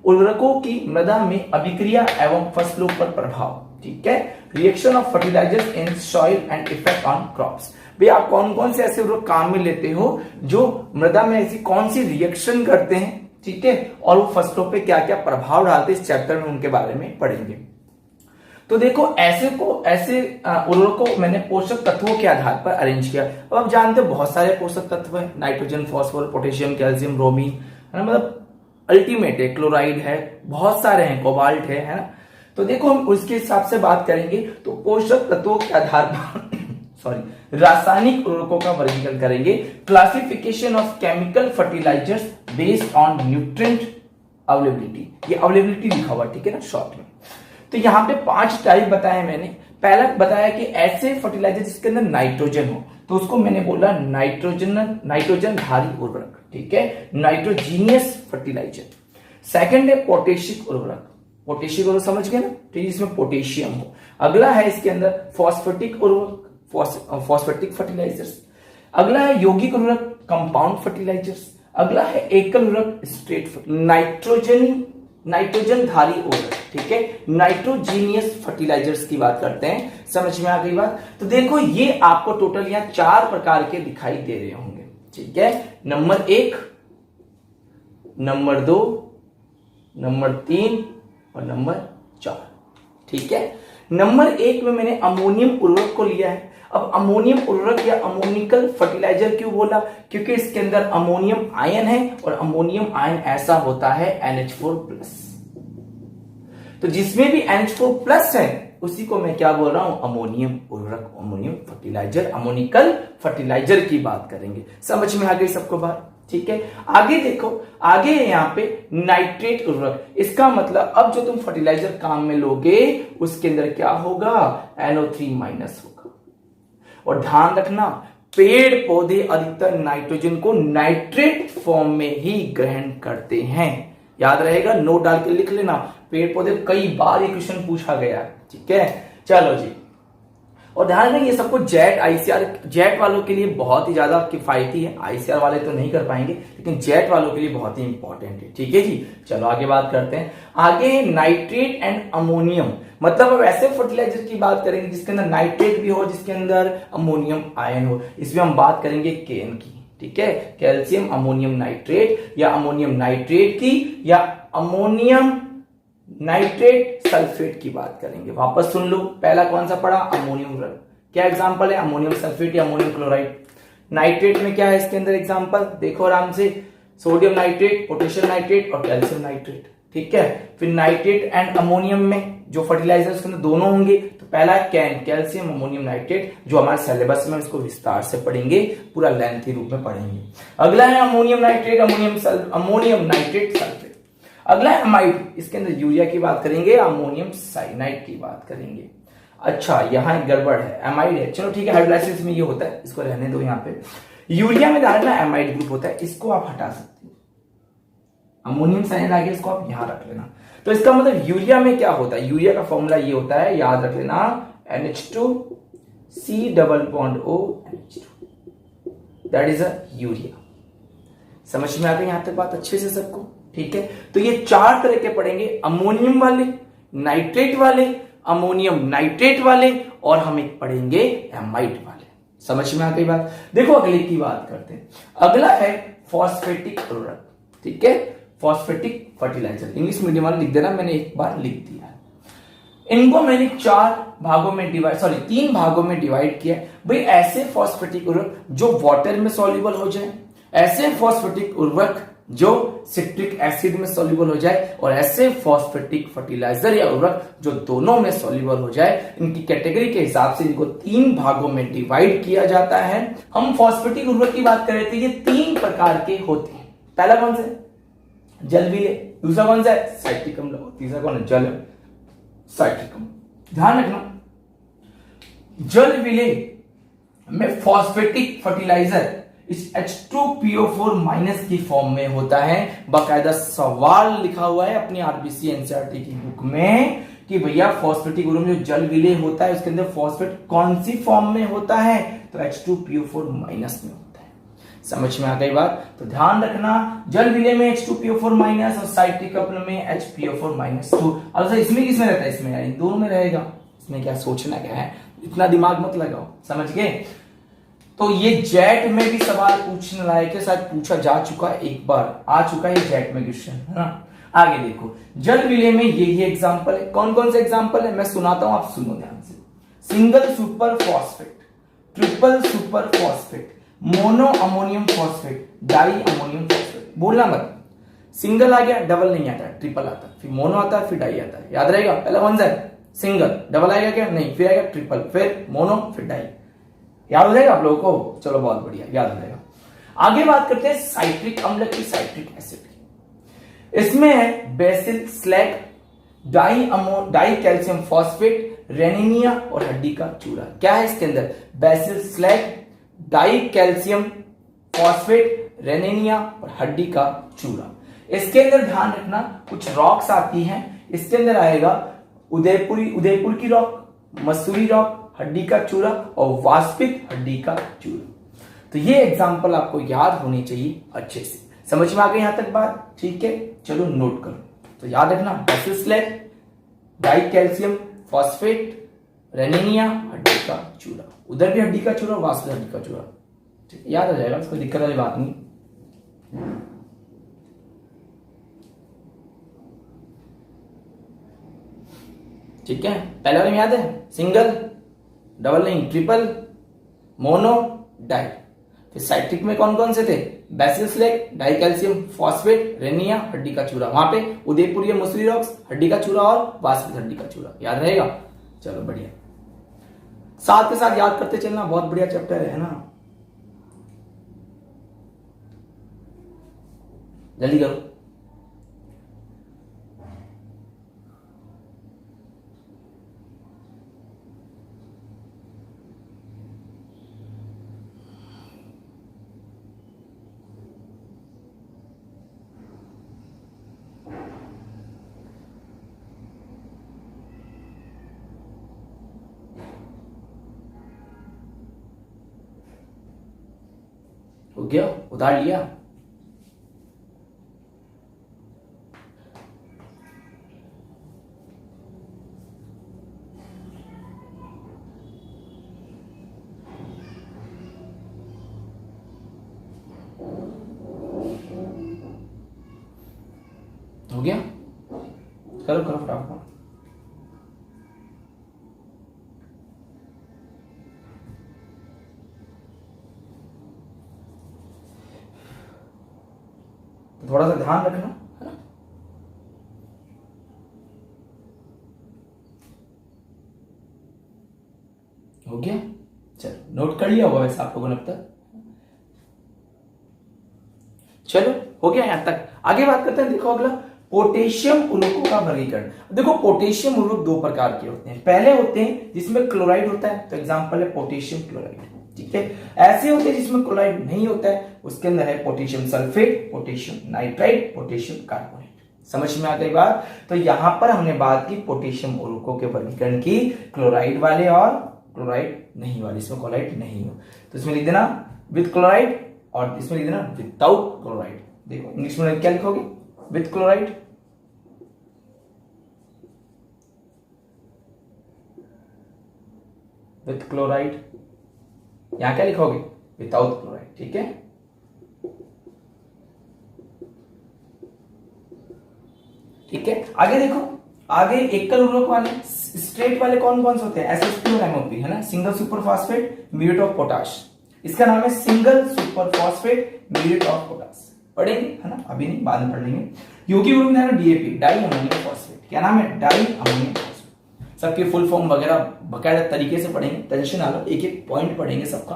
उर्वरकों की मृदा में अभिक्रिया एवं फसलों पर प्रभाव। ठीक है, reaction of fertilizers in soil and effect on crops. भाई आप कौन कौन से ऐसे उर्वरक काम में लेते हो जो मृदा में ऐसी कौन सी रिएक्शन करते हैं, ठीक है, और वो फसलों पे क्या क्या प्रभाव डालते हैं, इस चैप्टर में उनके बारे में पढ़ेंगे। तो देखो ऐसे उर्वरकों को मैंने पोषक तत्वों के आधार पर अरेंज किया। अब आप जानते हो बहुत सारे पोषक तत्व हैं, nitrogen, phosphorus, potassium, calcium, bromine, है ना, मतलब अल्टीमेट है, क्लोराइड है, बहुत सारे हैं, कोबाल्ट है ना। तो देखो हम उसके हिसाब से बात करेंगे तो पोषक तत्वों के आधार पर रासायनिक उर्वरकों का वर्गीकरण करेंगे। Classification of chemical fertilizers based on nutrient availability, ये अवेलेबिलिटी लिखा हुआ, ठीक है ना, शॉर्ट में। तो यहाँ पे 5 टाइप बताए मैंने। पहला बताया कि ऐसे फर्टिलाइजर जिसके अंदर नाइट्रोजन हो, तो उसको मैंने बोला नाइट्रोजन धारी उर्वरक, ठीक है, नाइट्रोजीनियस फर्टिलाइजर। सेकंड है पोटेशिक उर्वरक, पोटेशिक उर्वरक समझ गए ना, तो जिसमें पोटेशियम हो। अगला है इसके अंदर फॉस्फेटिक उर्वरक, फॉस्फेटिक फर्टिलाइजर्स। अगला है यौगिक उर्वरक, कंपाउंड फर्टिलाइजर्स। अगला है एकल उर्वरक, स्ट्रेट नाइट्रोजन धारी उर्वरक, ठीक है, नाइट्रोजीनियस फर्टिलाइजर्स की बात करते हैं। समझ में आ गई बात? तो देखो ये आपको टोटल यहाँ 4 प्रकार के दिखाई दे रहे होंगे, ठीक है, नंबर 1, नंबर 2, नंबर 3 और नंबर 4, ठीक है। नंबर 1 में मैंने अमोनियम उर्वरक को लिया है। अब अमोनियम उर्वरक या अमोनिकल फर्टिलाइजर क्यों बोला? क्योंकि इसके अंदर अमोनियम आयन है और अमोनियम आयन ऐसा होता है NH4+। तो जिसमें भी NH4+ है उसी को मैं क्या बोल रहा हूं? अमोनियम उर्वरक, अमोनियम फर्टिलाइजर, अमोनिकल फर्टिलाइजर की बात करेंगे। समझ में आ गई सबको बात? ठीक है। आगे देखो, आगे है यहाँ पे नाइट्रेट उर्वरक। इसका मतलब अब जो तुम फर्टिलाइजर काम में लोगे उसके अंदर क्या होगा? NO3- होगा। और ध्यान रखना, पेड़ पौधे अधिकतर नाइट्रोजन को नाइट्रेट फॉर्म में ही ग्रहण करते हैं। याद रहेगा, नोट डाल के लिख लेना, पेड़ पौधे कई बार ये क्वेश्चन पूछा गया, ठीक है। चलो जी, और ध्यान रखना ये सबको जेट आईसीआर, जेट वालों के लिए बहुत ही ज्यादा किफायती है। आईसीआर वाले तो नहीं कर पाएंगे, लेकिन जेट वालों के लिए बहुत ही इंपॉर्टेंट है, ठीक है जी। चलो आगे बात करते हैं। आगे नाइट्रेट एंड अमोनियम, मतलब अब ऐसे फर्टिलाइजर की बात करेंगे जिसके अंदर नाइट्रेट भी हो, जिसके अंदर अमोनियम आयन हो। इसमें हम बात करेंगे केन की, ठीक है, कैल्शियम अमोनियम नाइट्रेट, या अमोनियम नाइट्रेट की, या अमोनियम नाइट्रेट सल्फेट की बात करेंगे। वापस सुन लो, पहला कौन सा पढ़ा? अमोनियम। क्या एग्जांपल है? अमोनियम सल्फेट या अमोनियम क्लोराइड। नाइट्रेट में क्या है इसके अंदर एग्जांपल? देखो आराम से, सोडियम नाइट्रेट, पोटेशियम नाइट्रेट और कैल्शियम नाइट्रेट, ठीक है। फिर नाइट्रेट एंड अमोनियम में जो फर्टिलाइजर उसके अंदर दोनों होंगे, तो पहला है कैल्शियम अमोनियम नाइट्रेट, जो हमारे सिलेबस में इसको विस्तार से पढ़ेंगे, पूरा लेंथी रूप में पढ़ेंगे। अगला है ammonium nitrate, ammonium nitrate sulphate. अगला है अमाइड, इसके अंदर यूरिया की बात करेंगे, अमोनियम साइनाइड की बात करेंगे। अच्छा, यहां गड़बड़ है, एमाइड है, चलो ठीक है, हाइड्रोलाइसिस में ये होता है, इसको रहने दो। यहाँ पे यूरिया में ध्यान रखना एमाइड ग्रुप होता है, इसको आप हटा सकते हो। अमोनियम साइनाइड आगे, इसको आप यहां रख लेना। तो इसका मतलब यूरिया में क्या होता है? यूरिया का फॉर्मूला ये होता है, याद रख लेना, NH2COO that is a urea. समझ में आ गई यहां तक बात अच्छे से सबको? ठीक है। तो ये 4 तरह के पढ़ेंगे, अमोनियम वाले, नाइट्रेट वाले, अमोनियम नाइट्रेट वाले, और हम एक पढ़ेंगे एमाइड वाले। समझ में आ गई बात? देखो अगले की बात करते हैं। अगला है फॉस्फेटिक उर्वरक, ठीक है, फॉस्फेटिक फर्टिलाइजर। इंग्लिश मीडियम वाले लिख देना, मैंने एक बार लिख दिया है। इनको मैंने 3 भागों में डिवाइड किया। भाई ऐसे फॉस्फेटिक उर्वरक जो वाटर में सॉल्युबल हो जाए, ऐसे फॉस्फेटिक उर्वरक जो सिट्रिक एसिड में सॉल्युबल हो जाए, और ऐसे फॉस्फेटिक फर्टिलाइजर या उर्वरक जो दोनों में सॉल्युबल हो जाए। इनकी कैटेगरी के हिसाब से इनको 3 भागों में डिवाइड किया जाता है। हम फॉस्फेटिक उर्वरक की बात कर रहे थे, ये 3 प्रकार के होते हैं। पहला कौन सा? जल विलेय। दूसरा कौन सा है? साइट्रिक अम्ल। तीसरा कौन है? जल साइट्रिक अम्ल। ध्यान रखना, जल विलेय में फॉस्फेटिक फर्टिलाइजर इस H2PO4- की फॉर्म में होता है। बाकायदा सवाल लिखा हुआ है अपनी आरबीसी एनसीईआरटी की बुक में कि भैया फॉस्फेटिक उर्वरक में जो जल विलेय होता है उसके अंदर फॉस्फेट कौन सी फॉर्म में होता है? तो H2PO4- में होता है। समझ में आ गई बात? तो ध्यान रखना, जल विलय में H2PO4 माइनस और साइट्रिक अम्ल में HPO4 माइनस। तो अब इसमें किसमें रहता है? इसमें यानी दोनों में रहेगा। इसमें क्या सोचना क्या है, इतना दिमाग मत लगाओ, समझ गए? तो ये जेट में भी सवाल पूछने लायक है, शायद पूछा जा चुका है, एक बार आ चुका है जेट में क्वेश्चन, है ना। आगे देखो, जल विलय में ये एग्जांपल है। कौन कौन से एग्जांपल है मैं सुनाता हूं, आप सुनो ध्यान से। Single super phosphate, triple super phosphate, mono ammonium phosphate, di ammonium phosphate. बोलना मत, सिंगल आ गया डबल नहीं आता, ट्रिपल आता है, फिर मोनो आता है, फिर डाई आता है। याद रहेगा? पहला कौन सा है? सिंगल। डबल आएगा क्या? नहीं, फिर आएगा ट्रिपल, फिर मोनो, फिर डाई। याद हो जाएगा आप लोगों को? चलो बहुत बढ़िया, याद हो जाएगा। आगे बात करते हैं साइट्रिक अम्ल की, साइट्रिक एसिड की। इसमें है basic slag, dicalcium phosphate, रेनिनिया और हड्डी का चूरा। क्या है इसके अंदर? Basic slag, dicalcium phosphate, रेनिनिया और हड्डी का चूरा। इसके अंदर ध्यान रखना कुछ रॉक्स आती हैं, इसके अंदर आएगा उदयपुर की रॉक, मसूरी रॉक, हड्डी का चूरा और वाष्पित हड्डी का चूरा। तो ये एग्जांपल आपको याद होनी चाहिए अच्छे से। समझ में आ गई यहां तक बात? ठीक है, चलो नोट करो। तो याद रखना, basic slag, dicalcium phosphate, रेनिनिया, हड्डी का चूरा। उधर भी हड्डी का चूरा, वाष्पित हड्डी का चूरा। ठीक है, याद आ जाएगा, कोई दिक्कत वाली बात नहीं। ठीक है, पहले वाले में याद है? सिंगल, डबल नहीं, ट्रिपल, मोनो, डाई। फिर साइट्रिक में कौन कौन से थे? Basic slag, dicalcium phosphate, रेनिया, हड्डी का चूरा। वहां पे उदयपुर या मसूरी रॉक्स, हड्डी का चूरा और वाष्पित हड्डी का चूरा। याद रहेगा? चलो बढ़िया, साथ के साथ याद करते चलना, बहुत बढ़िया चैप्टर है ना। जल्दी करो। हो गया? उतार लिया? हो गया? करो करो फटाफट। थोड़ा सा ध्यान रखना, है ना। हो गया? चलो नोट कर लिया होगा वैसे आप लोगों ने अब तक। चलो हो गया यहां तक। आगे बात करते हैं, देखो अगला, पोटेशियम उर्वरकों का वर्गीकरण। देखो पोटेशियम उर्वरक दो प्रकार के होते हैं। पहले होते हैं जिसमें क्लोराइड होता है, तो एग्जांपल है पोटेशियम क्लोराइड। ठीक है, ऐसे होते हैं जिसमें क्लोराइड नहीं होता है, उसके अंदर है potassium sulphate, potassium nitrite, potassium carbonate. समझ में आ गई बात? तो यहां पर हमने बात की पोटेशियम उर्वरकों के वर्गीकरण की, क्लोराइड वाले और क्लोराइड नहीं वाले। इसमें क्लोराइड नहीं हो तो इसमें लिख देना विद क्लोराइड, और इसमें लिख देना विदाउट क्लोराइड। देखो इंग्लिश में क्या लिखोगे? With chloride, with chloride. यहां क्या लिखोगे? Without chloride. ठीक है, ठीक है। आगे देखो, आगे एकल उर्वरक वाले स्ट्रेट वाले कौन कौन से होते हैं? SSP और MOP, है ना। Single super phosphate, muriate of potash. इसका नाम है single super phosphate muriate of potash. पढ़ेंगे, है ना, अभी नहीं, बाद में पढ़ लेंगे। योगी उर्वरक है DAP, डाई अमोनियम फॉस्फेट। क्या नाम है? Di ammonium phosphate. सबके फुल फॉर्म वगैरह बकायदा तरीके से पढ़ेंगे, टेंशन ना लो, एक एक पॉइंट पढ़ेंगे सबका।